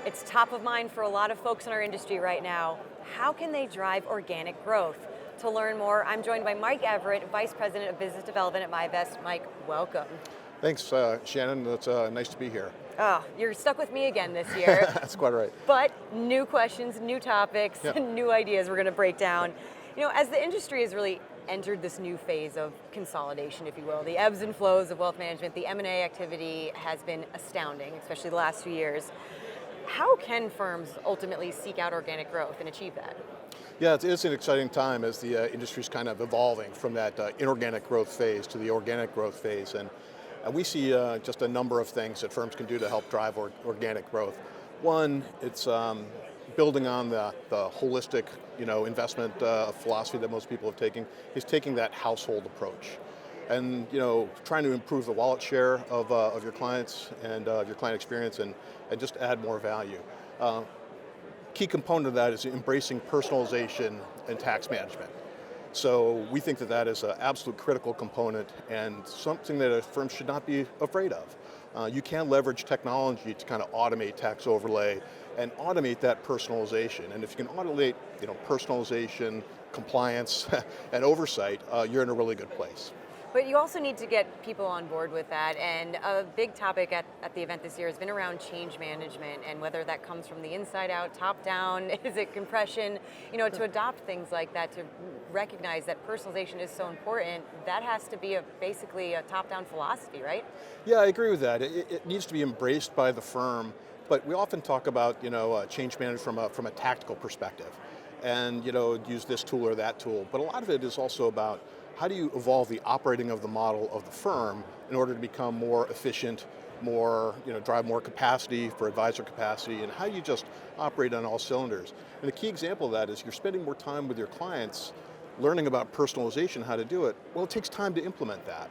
It's top of mind for a lot of folks in our industry right now. How can they drive organic growth? To learn more, I'm joined by Mike Everett, Vice President of Business Development at Myvest. Mike, welcome. Thanks, Shannon. It's nice to be here. Oh, you're stuck with me again this year. That's quite right. But new questions, new topics, Yeah. new ideas we're going to break down. You know, as the industry has really entered this new phase of consolidation, if you will, the ebbs and flows of wealth management, the M&A activity has been astounding, especially the last few years. How can firms ultimately seek out organic growth and achieve that? Yeah, it's an exciting time as the industry's kind of evolving from that inorganic growth phase to the organic growth phase. And we see just a number of things that firms can do to help drive organic growth. One, it's building on the holistic, investment philosophy that most people have taken, is taking that household approach. And trying to improve the wallet share of your clients and your client experience and just add more value. Key component of that is embracing personalization and tax management. So we think that is an absolute critical component and something that a firm should not be afraid of. You can leverage technology to kind of automate tax overlay and automate that personalization. And if you can automate personalization, compliance, and oversight, you're in a really good place. But you also need to get people on board with that, and a big topic at the event this year has been around change management and whether that comes from the inside out, top down, is it compression? To adopt things like that, to recognize that personalization is so important, that has to be basically a top-down philosophy, right? Yeah, I agree with that. It needs to be embraced by the firm, but we often talk about change management from a tactical perspective, and use this tool or that tool. But a lot of it is also about how do you evolve the operating of the model of the firm in order to become more efficient, drive more capacity for advisor capacity, and how you just operate on all cylinders. And a key example of that is you're spending more time with your clients learning about personalization, how to do it. Well, it takes time to implement that.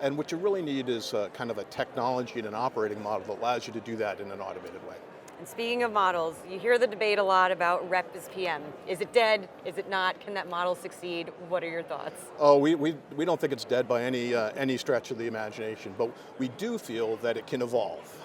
And what you really need is kind of a technology and an operating model that allows you to do that in an automated way. And speaking of models, you hear the debate a lot about rep as PM. Is it dead? Is it not? Can that model succeed? What are your thoughts? Oh, we don't think it's dead by any stretch of the imagination, but we do feel that it can evolve.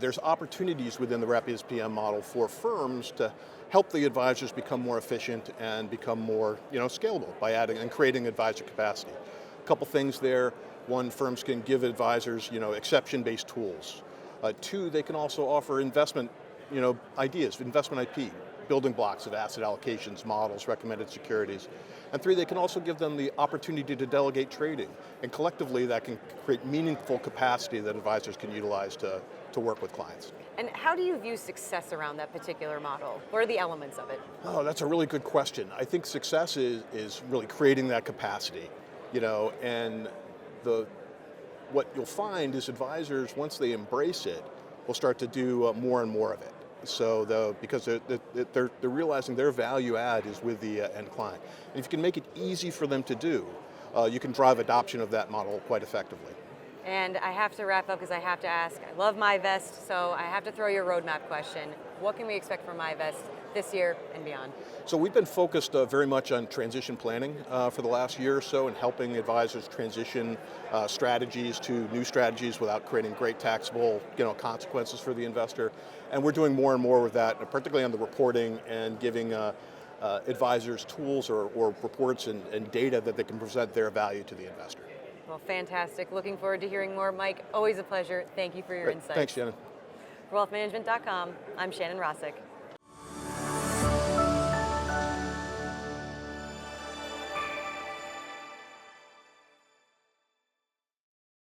There's opportunities within the rep as PM model for firms to help the advisors become more efficient and become more scalable by adding and creating advisor capacity. A couple things there. One, firms can give advisors exception-based tools. Two, they can also offer investment, ideas, investment IP, building blocks of asset allocations, models, recommended securities. And three, they can also give them the opportunity to delegate trading. And collectively, that can create meaningful capacity that advisors can utilize to work with clients. And how do you view success around that particular model? What are the elements of it? Oh, that's a really good question. I think success is really creating that capacity, and what you'll find is advisors, once they embrace it, will start to do more and more of it. So because they're realizing their value add is with the end client. And if you can make it easy for them to do, you can drive adoption of that model quite effectively. And I have to wrap up because I have to ask, I love Myvest, so I have to throw your roadmap question. What can we expect from Myvest this year and beyond? So we've been focused very much on transition planning for the last year or so and helping advisors transition strategies to new strategies without creating great taxable consequences for the investor. And we're doing more and more with that, particularly on the reporting and giving advisors tools or reports and data that they can present their value to the investor. Well, fantastic. Looking forward to hearing more. Mike, always a pleasure. Thank you for your insights. Thanks, Shannon. For wealthmanagement.com, I'm Shannon Rosic.